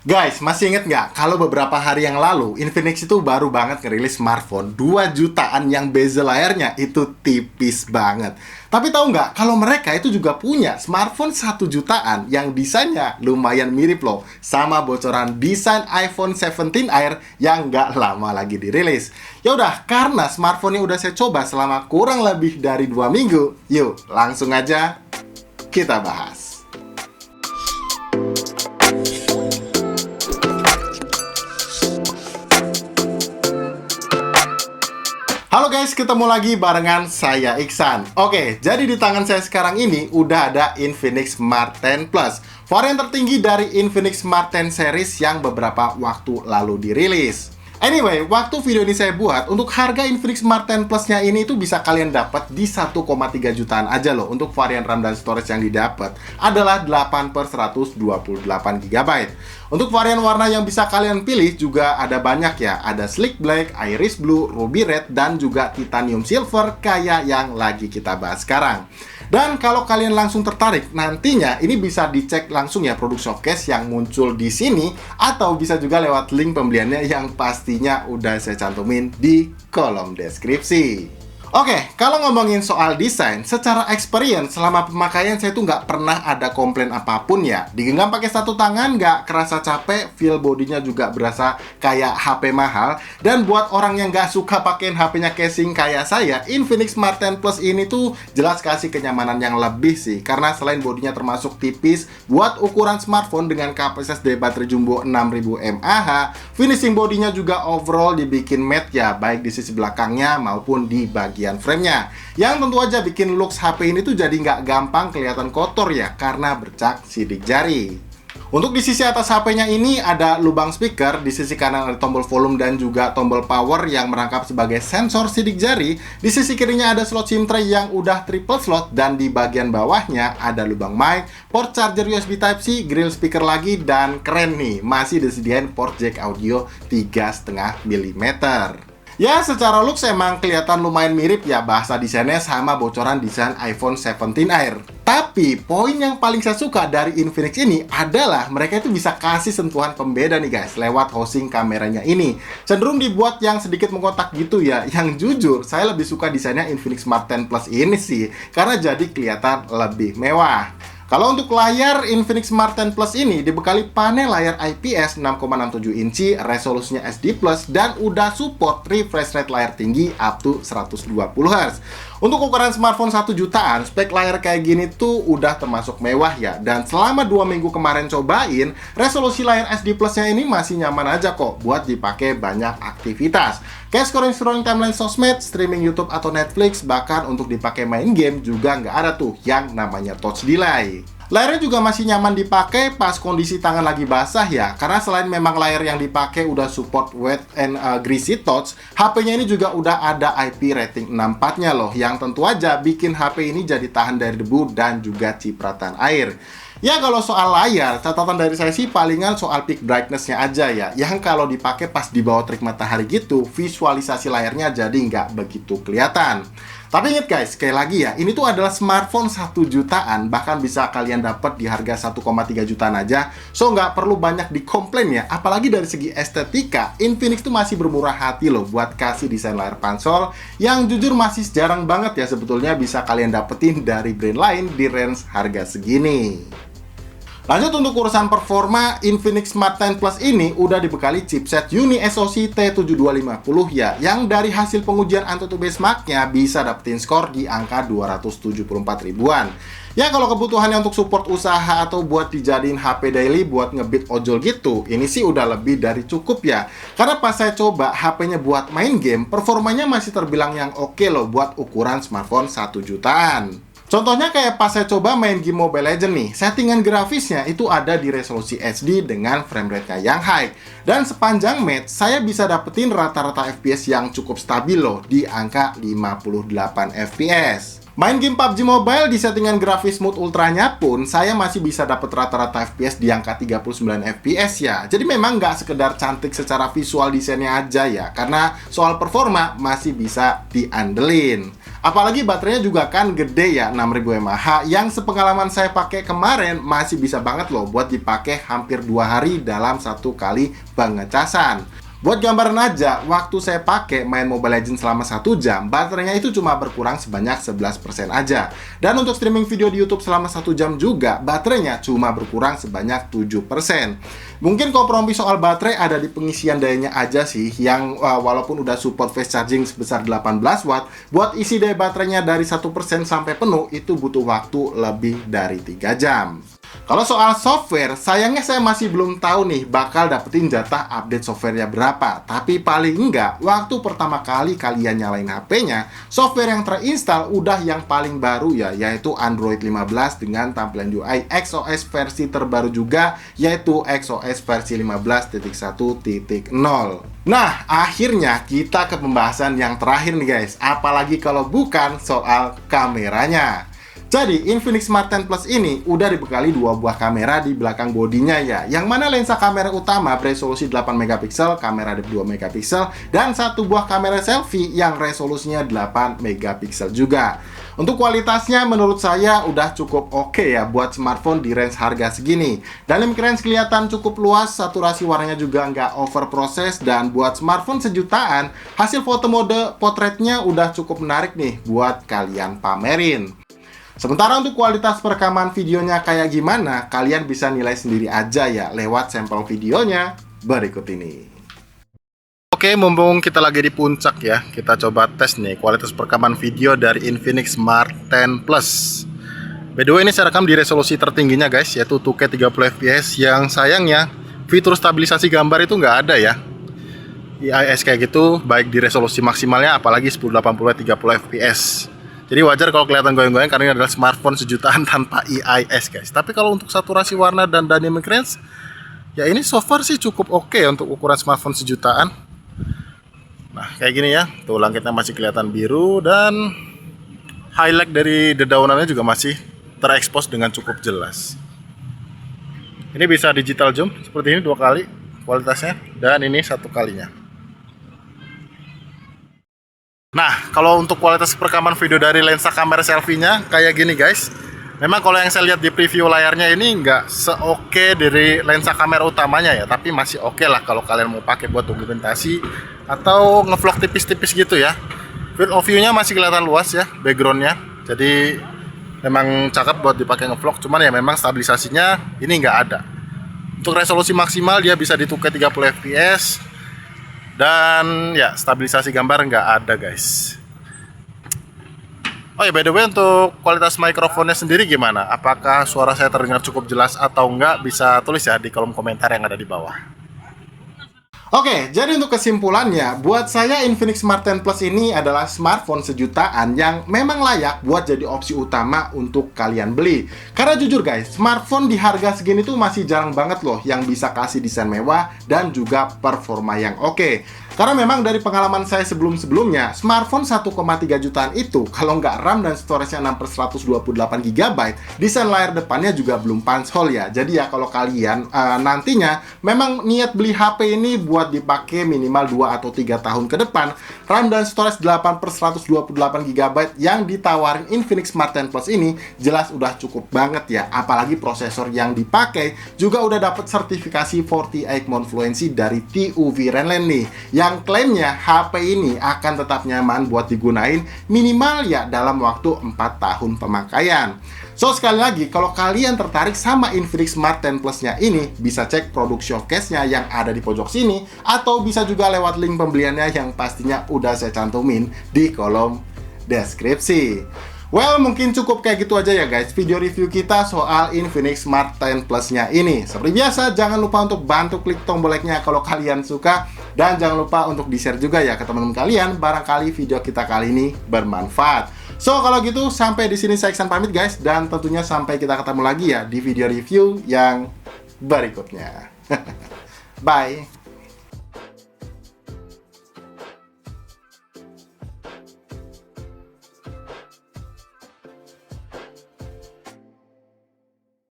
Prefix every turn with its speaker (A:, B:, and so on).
A: Guys, masih inget nggak kalau beberapa hari yang lalu Infinix itu baru banget ngerilis smartphone 2 jutaan yang bezel layarnya itu tipis banget. Tapi tahu nggak kalau mereka itu juga punya smartphone 1 jutaan yang desainnya lumayan mirip loh sama bocoran desain iPhone 17 Air yang nggak lama lagi dirilis. Ya udah, karena smartphone-nya udah saya coba selama kurang lebih dari 2 minggu, yuk langsung aja kita bahas. Halo guys, ketemu lagi barengan saya Iksan. Oke, jadi di tangan saya sekarang ini udah ada Infinix Smart 10 Plus, varian tertinggi dari Infinix Smart 10 series yang beberapa waktu lalu dirilis. Anyway, waktu video ini saya buat, untuk harga Infinix Smart 10 Plus-nya ini itu bisa kalian dapat di 1,3 jutaan aja loh. Untuk varian RAM dan storage yang didapat adalah 8/128 GB. Untuk varian warna yang bisa kalian pilih juga ada banyak ya. Ada Sleek Black, Iris Blue, Ruby Red, dan juga Titanium Silver kayak yang lagi kita bahas sekarang. Dan kalau kalian langsung tertarik, nantinya ini bisa dicek langsung ya produk showcase yang muncul di sini, atau bisa juga lewat link pembeliannya yang pastinya udah saya cantumin di kolom deskripsi. Oke, kalau ngomongin soal desain, secara experience selama pemakaian saya tuh nggak pernah ada komplain apapun ya. Digenggam pakai satu tangan nggak kerasa capek, feel bodinya juga berasa kayak HP mahal. Dan buat orang yang nggak suka pakein HP-nya casing kayak saya, Infinix Smart 10 Plus ini tuh jelas kasih kenyamanan yang lebih sih. Karena selain bodinya termasuk tipis, buat ukuran smartphone dengan kapasitas daya baterai jumbo 6000 mAh, finishing bodinya juga overall dibikin matte ya, baik di sisi belakangnya maupun di bagian frame-nya, yang tentu aja bikin looks HP ini tuh jadi nggak gampang kelihatan kotor ya, karena bercak sidik jari. Untuk di sisi atas HP-nya ini ada lubang speaker, di sisi kanan ada tombol volume dan juga tombol power yang merangkap sebagai sensor sidik jari. Di sisi kirinya ada slot SIM tray yang udah triple slot, dan di bagian bawahnya ada lubang mic, port charger USB Type-C, grill speaker lagi, dan keren nih, masih disediain port jack audio 3,5 mm. Ya, secara looks emang kelihatan lumayan mirip ya bahasa desainnya sama bocoran desain iPhone 17 Air. Tapi, poin yang paling saya suka dari Infinix ini adalah mereka itu bisa kasih sentuhan pembeda nih guys lewat housing kameranya ini. Cenderung dibuat yang sedikit mengkotak gitu ya. Yang jujur, saya lebih suka desainnya Infinix Smart 10 Plus ini sih, karena jadi kelihatan lebih mewah. Kalau untuk layar Infinix Smart 10 Plus ini dibekali panel layar IPS 6,67 inci, resolusinya SD+, dan udah support refresh rate layar tinggi up to 120 Hz. Untuk ukuran smartphone 1 jutaan, spek layar kayak gini tuh udah termasuk mewah ya. Dan selama 2 minggu kemarin cobain, resolusi layar SD Plus-nya ini masih nyaman aja kok buat dipakai banyak aktivitas. Kayak scrolling timeline sosmed, streaming YouTube atau Netflix, bahkan untuk dipakai main game juga nggak ada tuh yang namanya touch delay. Layarnya juga masih nyaman dipakai pas kondisi tangan lagi basah ya, karena selain memang layar yang dipakai udah support wet and greasy touch, HP-nya ini juga udah ada IP rating 6.4-nya loh, yang tentu aja bikin HP ini jadi tahan dari debu dan juga cipratan air. Ya, kalau soal layar, catatan dari saya sih palingan soal peak brightness-nya aja ya, yang kalau dipakai pas di bawah terik matahari gitu, visualisasi layarnya jadi nggak begitu kelihatan. Tapi ingat guys, sekali lagi ya, ini tuh adalah smartphone 1 jutaan, bahkan bisa kalian dapat di harga 1,3 jutaan aja. So nggak perlu banyak dikomplain ya, apalagi dari segi estetika, Infinix tuh masih bermurah hati loh buat kasih desain layar pansol yang jujur masih jarang banget ya sebetulnya bisa kalian dapetin dari brand lain di range harga segini. Lanjut untuk urusan performa, Infinix Smart 10 Plus ini udah dibekali chipset UniSoC T7250 ya, yang dari hasil pengujian AnTuTu Benchmark-nya bisa dapetin skor di angka 274 ribuan. Ya, kalau kebutuhannya untuk support usaha atau buat dijadiin HP daily buat ngebit ojol gitu, ini sih udah lebih dari cukup ya. Karena pas saya coba HP-nya buat main game, performanya masih terbilang yang oke loh buat ukuran smartphone 1 jutaan. Contohnya kayak pas saya coba main game Mobile Legends nih, settingan grafisnya itu ada di resolusi HD dengan frame rate-nya yang high. Dan sepanjang match, saya bisa dapetin rata-rata FPS yang cukup stabil loh, di angka 58 FPS. Main game PUBG Mobile di settingan grafis mode ultranya pun saya masih bisa dapat rata-rata FPS di angka 39 FPS ya. Jadi memang nggak sekedar cantik secara visual desainnya aja ya, karena soal performa masih bisa diandelin. Apalagi baterainya juga kan gede ya, 6000 mAh, yang sepengalaman saya pakai kemarin masih bisa banget loh buat dipakai hampir 2 hari dalam satu kali pengecasan. Buat gambaran aja, waktu saya pakai main Mobile Legends selama 1 jam, baterainya itu cuma berkurang sebanyak 11% aja. Dan untuk streaming video di YouTube selama 1 jam juga, baterainya cuma berkurang sebanyak 7%. Mungkin kompromi soal baterai ada di pengisian dayanya aja sih, yang walaupun udah support fast charging sebesar 18 watt, buat isi daya baterainya dari 1% sampai penuh, itu butuh waktu lebih dari 3 jam. Kalau soal software, sayangnya saya masih belum tahu nih bakal dapetin jatah update softwarenya berapa. Tapi paling enggak, waktu pertama kali kalian nyalain HP-nya, software yang terinstall udah yang paling baru ya, yaitu Android 15 dengan tampilan UI XOS versi terbaru juga, yaitu XOS versi 15.1.0. Nah, akhirnya kita ke pembahasan yang terakhir nih guys, apalagi kalau bukan soal kameranya. Jadi, Infinix Smart 10 Plus ini udah dibekali 2 buah kamera di belakang bodinya ya, yang mana lensa kamera utama beresolusi 8 megapiksel, kamera depth 2 megapiksel, dan 1 buah kamera selfie yang resolusinya 8 megapiksel juga. Untuk kualitasnya menurut saya udah cukup oke ya buat smartphone di range harga segini. Dalam range kelihatan cukup luas, saturasi warnanya juga nggak overprocess, dan buat smartphone sejutaan, hasil foto mode potretnya udah cukup menarik nih buat kalian pamerin. Sementara untuk kualitas perekaman videonya kayak gimana, kalian bisa nilai sendiri aja ya lewat sampel videonya berikut ini. Oke, mumpung kita lagi di puncak ya, kita coba tes nih kualitas perekaman video dari Infinix Smart 10 Plus. By the way, ini saya rekam di resolusi tertingginya guys, yaitu 2K 30fps, yang sayangnya fitur stabilisasi gambar itu nggak ada ya. IIS kayak gitu, baik di resolusi maksimalnya, apalagi 1080 30fps. Jadi wajar kalau kelihatan goyang-goyang karena ini adalah smartphone sejutaan tanpa IIS guys. Tapi kalau untuk saturasi warna dan dynamic range, ya ini so far sih cukup oke untuk ukuran smartphone sejutaan. Nah kayak gini ya, tuh langitnya masih kelihatan biru, dan highlight dari dedaunannya juga masih terekspos dengan cukup jelas. Ini bisa digital zoom seperti ini 2 kali kualitasnya, dan ini 1 kalinya. Nah, kalau untuk kualitas perekaman video dari lensa kamera selfie-nya kayak gini guys. Memang kalau yang saya lihat di preview layarnya ini nggak seoke dari lensa kamera utamanya ya, tapi masih oke lah kalau kalian mau pakai buat dokumentasi atau ngevlog tipis-tipis gitu ya. Field of view-nya masih kelihatan luas ya, background-nya. Jadi memang cakep buat dipakai ngevlog, cuman ya memang stabilisasinya ini nggak ada. Untuk resolusi maksimal dia bisa di 2K 30fps. Dan ya stabilisasi gambar nggak ada guys. Oh ya, by the way, untuk kualitas mikrofonnya sendiri gimana? Apakah suara saya terdengar cukup jelas atau enggak? Bisa tulis ya di kolom komentar yang ada di bawah. Oke, jadi untuk kesimpulannya, buat saya Infinix Smart 10 Plus ini adalah smartphone sejutaan yang memang layak buat jadi opsi utama untuk kalian beli. Karena jujur guys, smartphone di harga segini tuh masih jarang banget loh yang bisa kasih desain mewah dan juga performa yang oke. Karena memang dari pengalaman saya sebelum-sebelumnya, smartphone 1,3 jutaan itu kalau nggak RAM dan storage-nya 6/128 GB, desain layar depannya juga belum punch-hole ya. Jadi ya kalau kalian nantinya memang niat beli HP ini buat dipakai minimal 2 atau 3 tahun ke depan, RAM dan storage 8/128 GB yang ditawarin Infinix Smart 10 Plus ini jelas udah cukup banget ya. Apalagi prosesor yang dipakai juga udah dapat sertifikasi 48 Mount Fluency dari TUV Renlen nih, yang klaimnya HP ini akan tetap nyaman buat digunain minimal ya dalam waktu 4 tahun pemakaian. So sekali lagi, kalau kalian tertarik sama Infinix Smart 10 Plus-nya ini, bisa cek produk showcase-nya yang ada di pojok sini, atau bisa juga lewat link pembeliannya yang pastinya udah saya cantumin di kolom deskripsi. Well, mungkin cukup kayak gitu aja ya guys video review kita soal Infinix Smart 10 Plus-nya ini. Seperti biasa, jangan lupa untuk bantu klik tombol like-nya kalau kalian suka, dan jangan lupa untuk di-share juga ya ke teman-teman kalian, barangkali video kita kali ini bermanfaat. So, kalau gitu sampai di sini saya Iksan pamit guys, dan tentunya sampai kita ketemu lagi ya di video review yang berikutnya. Bye.